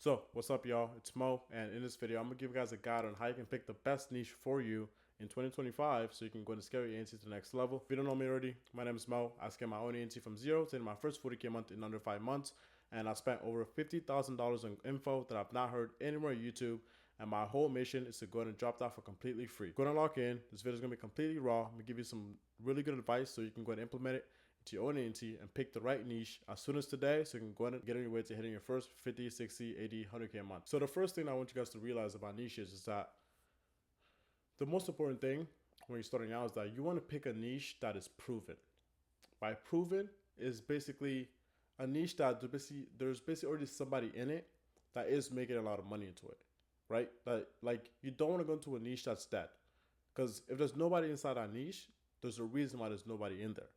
So, what's up, y'all? It's Mo, and in this video, I'm gonna give you guys a guide on how you can pick the best niche for you in 2025 so you can go and scale your ANC to the next level. If you don't know me already, my name is Mo. I scaled my own ANC from zero to my first 40K month in under 5 months, and I spent over $50,000 on info that I've not heard anywhere on YouTube. And my whole mission is to go ahead and drop that for completely free. Go ahead and lock in. This video is gonna be completely raw. I'm gonna give you some really good advice so you can go ahead and implement it to your own ANC and pick the right niche as soon as today so you can go ahead and get on your way to hitting your first 50, 60, 80, 100K a month. So the first thing I want you guys to realize about niches is that the most important thing when you're starting out is that you want to pick a niche that is proven. By proven is basically a niche that there's basically already somebody in it that is making a lot of money into it, right? Like you don't want to go into a niche that's dead, because if there's nobody inside that niche, there's a reason why there's nobody in there.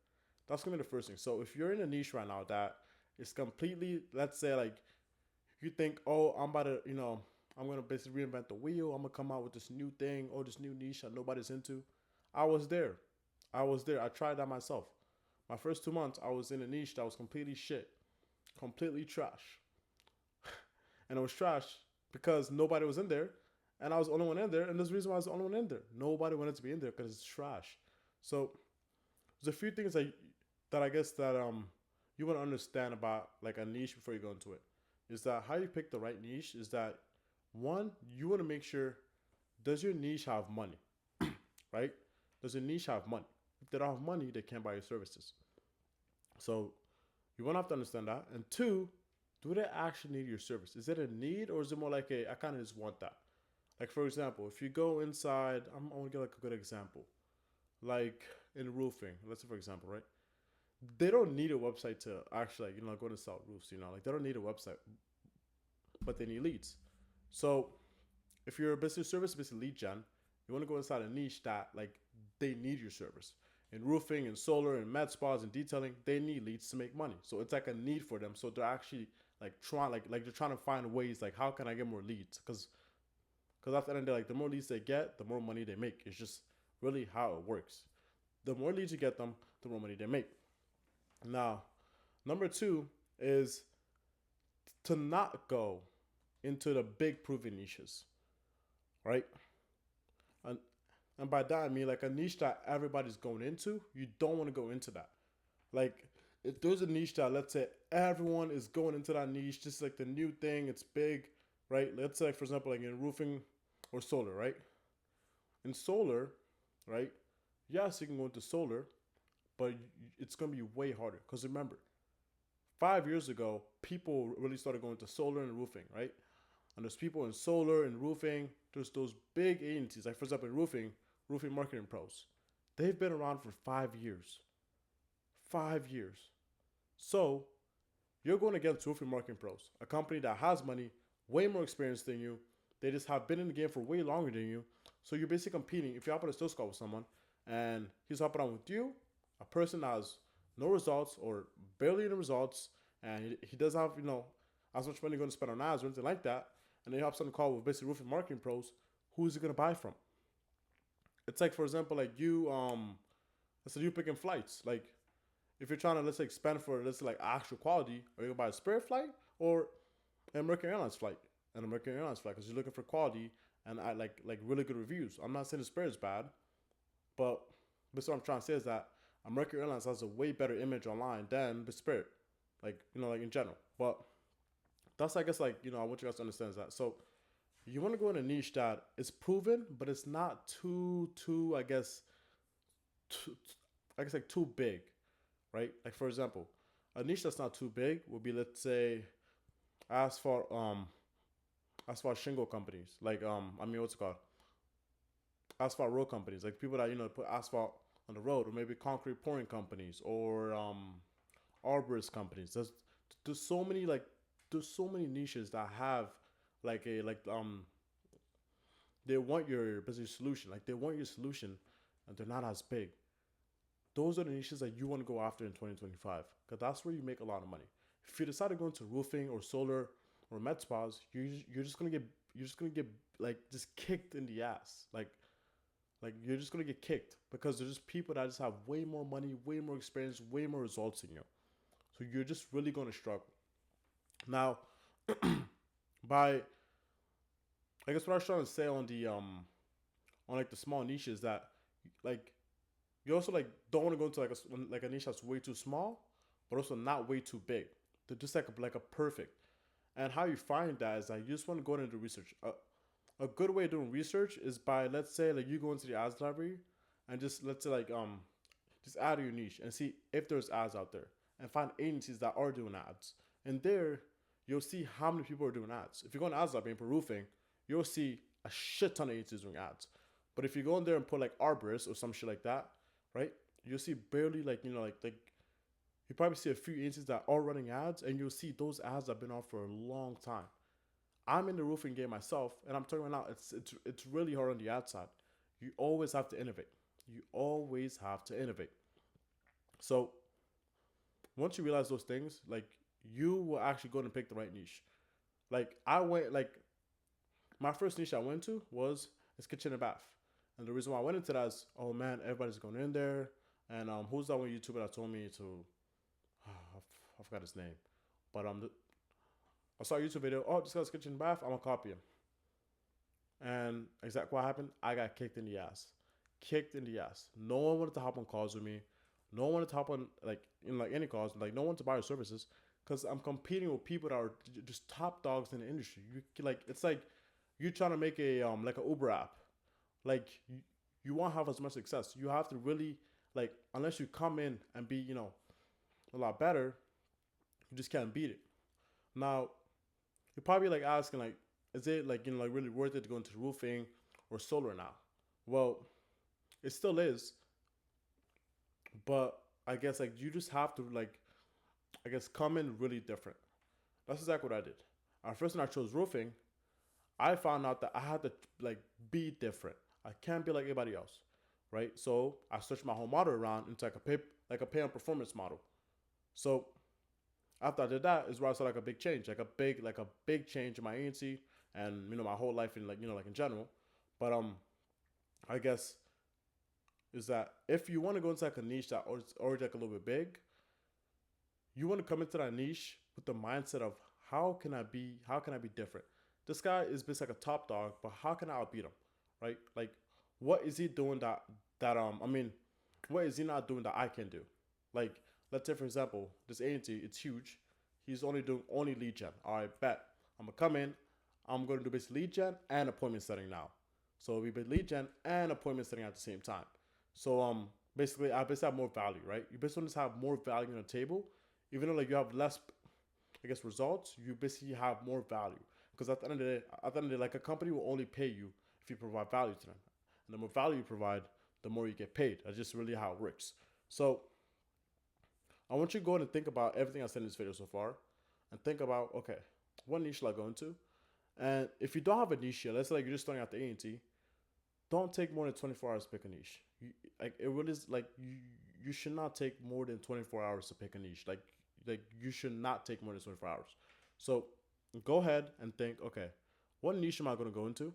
That's gonna be the first thing. So if you're in a niche right now that is completely, let's say like you think, oh, I'm about to, I'm gonna basically reinvent the wheel. I'm gonna come out with this new thing or this new niche that nobody's into. I was there. I tried that myself. My first 2 months, I was in a niche that was completely shit, completely trash. And it was trash because nobody was in there, and I was the only one in there. And there's the reason why I was the only one in there. Nobody wanted to be in there because it's trash. So there's a few things that I guess that you want to understand about like a niche before you go into it. Is that how you pick the right niche is that, one, you want to make sure, does your niche have money? Right? Does your niche have money? If they don't have money, they can't buy your services. So you want to have to understand that. And two, do they actually need your service? Is it a need, or is it more like I kind of just want that? Like, for example, if you go inside, I want to get like a good example. Like in roofing, let's say for example, right? They don't need a website to actually, go to sell roofs, like they don't need a website, but they need leads. So if you're a business service, basically lead gen, you want to go inside a niche that like they need your service. In roofing and solar and med spas and detailing, they need leads to make money. So it's like a need for them. So they're actually like trying, like they're trying to find ways like, how can I get more leads? Because after the end of the day, like the more leads they get, the more money they make. It's just really how it works. The more leads you get them, the more money they make. Now, number two is to not go into the big proven niches, right? And and by that I mean like a niche that everybody's going into. You don't want to go into that. Like if there's a niche that, let's say everyone is going into that niche, just like the new thing, it's big, right? Let's say, for example, like in roofing or solar, right? In solar, right? Yes, you can go into solar, but it's going to be way harder. Because remember, 5 years ago, people really started going to solar and roofing, right? And there's people in solar and roofing. There's those big agencies, like for example, in roofing marketing pros. They've been around for 5 years. 5 years. So you're going against roofing marketing pros, a company that has money, way more experience than you. They just have been in the game for way longer than you. So you're basically competing. If you happen to still score with someone and he's hopping on with you, a person that has no results or barely any results, and he doesn't have, as much money going to spend on ads or anything like that, and then he hops on the call with basically roofing marketing pros, who is he going to buy from? It's like, for example, like let's say you picking flights. Like, if you're trying to, let's say, expand for, let's say, like actual quality, are you going to buy a Spirit flight or an American Airlines flight? An American Airlines flight, because you're looking for quality and I like really good reviews. I'm not saying the Spirit is bad, but what I'm trying to say is that American Airlines has a way better image online than the Spirit, like like in general. But that's, I guess, like I want you guys to understand is that. So you want to go in a niche that is proven, but it's not too I guess like too big, right? Like for example, a niche that's not too big would be, let's say, asphalt asphalt shingle companies, like what's it called? Asphalt road companies, like people that put asphalt on the road, or maybe concrete pouring companies, or arborist companies. There's so many there's so many niches that have like they want your business solution, like they want your solution, and they're not as big. Those are the niches that you want to go after in 2025, because that's where you make a lot of money. If you decide to go into roofing or solar or med spas, you're just gonna get like just kicked in the ass, like you're just gonna get kicked because there's just people that just have way more money, way more experience, way more results than you. So you're just really gonna struggle. Now, by, I guess what I was trying to say on the on like the small niches, that like you also like don't want to go into like a niche that's way too small, but also not way too big. They're just like a perfect. And how you find that is that you just want to go into research. A good way of doing research is by, let's say, like you go into the ads library and just, let's say, like just add your niche and see if there's ads out there, and find agencies that are doing ads. And there you'll see how many people are doing ads. If you go on ads library and put roofing, you'll see a shit ton of agencies doing ads. But if you go in there and put like arborist or some shit like that, right? You'll see barely, like, like you probably see a few agencies that are running ads, and you'll see those ads have been on for a long time. I'm in the roofing game myself, and I'm telling you now, it's really hard on the ad side. You always have to innovate. You always have to innovate. So once you realize those things, like, you will actually go and pick the right niche. Like I went like my first niche I went to was is kitchen and bath, and the reason why I went into that is, oh man, everybody's going in there, and who's that one YouTuber that told me to, I forgot his name, but I saw a YouTube video. Oh, this guy's kitchen and bath. I'm gonna copy him. And exactly what happened. I got kicked in the ass. Kicked in the ass. No one wanted to hop on calls with me. No one wanted to hop on like in like any calls. Like no one to buy your services, because I'm competing with people that are just top dogs in the industry. You like it's like you trying to make a like a Uber app. Like you won't have as much success. You have to really, like, unless you come in and be, a lot better, you just can't beat it. Now you're probably like asking, like, is it like, like really worth it to go into roofing or solar now? Well, it still is, but I guess like you just have to, like, I guess, come in really different. That's exactly what I did. At first, when I chose roofing, I found out that I had to like be different. I can't be like anybody else, right? So I switched my whole model around into like a pay on performance model. So after I did that is where I saw like a big change, like a big change in my agency, and my whole life in, like, like in general. But I guess is that if you want to go into like a niche that is already like a little bit big, you want to come into that niche with the mindset of how can I be different? This guy is basically like a top dog, but how can I outbeat him? Right? Like, what is he doing I mean, what is he not doing that I can do? Like, let's say for example, this agency, it's huge. He's only doing only lead gen. All right, bet. I'm gonna come in. I'm gonna do basically lead gen and appointment setting now. So we be lead gen and appointment setting at the same time. So basically I basically have more value, right? You basically just have more value on the table, even though like you have less, I guess, results. You basically have more value, because at the end of the day, like, a company will only pay you if you provide value to them, and the more value you provide, the more you get paid. That's just really how it works. So I want you to go ahead and think about everything I said in this video so far, and think about, okay, what niche should I go into? And if you don't have a niche yet, let's say like you're just starting out the A&T, don't take more than 24 hours to pick a niche. Like, it really is like you should not take more than 24 hours to pick a niche. Like you should not take more than 24 hours. So go ahead and think, okay, what niche am I going to go into?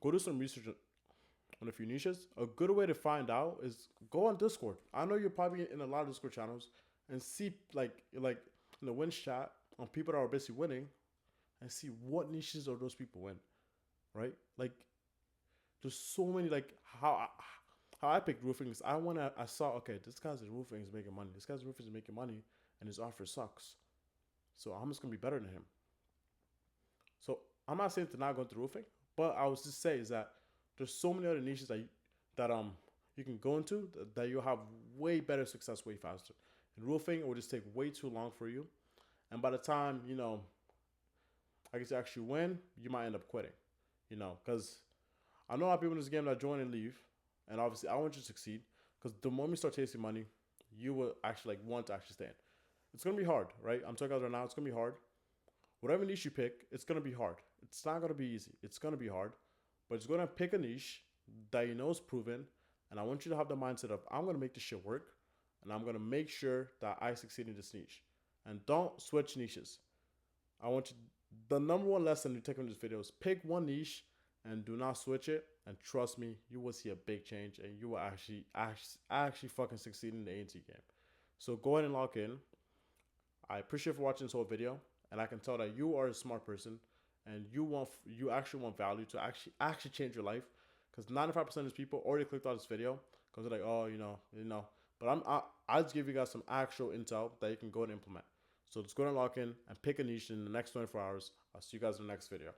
Go do some research on a few niches. A good way to find out is go on Discord. I know you're probably in a lot of Discord channels, and see like in the wins chat on people that are basically winning, and see what niches are those people in, right? Like, there's so many, like, how I picked roofing is I saw, okay, this guy's roofing is making money. This guy's roofing is making money, and his offer sucks. So I'm just gonna be better than him. So I'm not saying to not go into roofing, but I was just saying is that there's so many other niches that you can go into that you'll have way better success way faster. In roofing, it will just take way too long for you, and by the time I guess you actually win, you might end up quitting. Because I know a lot of people in this game that join and leave, and obviously I want you to succeed, because the moment you start chasing money, you will actually like want to actually stay in. It's gonna be hard, right? I'm talking about right now. It's gonna be hard. Whatever niche you pick, it's gonna be hard. It's not gonna be easy. It's gonna be hard, but it's gonna pick a niche that you know is proven, and I want you to have the mindset of, I'm gonna make this shit work, and I'm gonna make sure that I succeed in this niche. And don't switch niches. I want you. The number one lesson you take from this video is pick one niche and do not switch it. And trust me, you will see a big change, and you will actually fucking succeed in the A&T game. So go ahead and lock in. I appreciate you for watching this whole video, and I can tell that you are a smart person, and you actually want value to actually change your life, because 95% of these people already clicked on this video because they're like, oh, But I'll just give you guys some actual intel that you can go and implement. So just go and log in and pick a niche in the next 24 hours. I'll see you guys in the next video.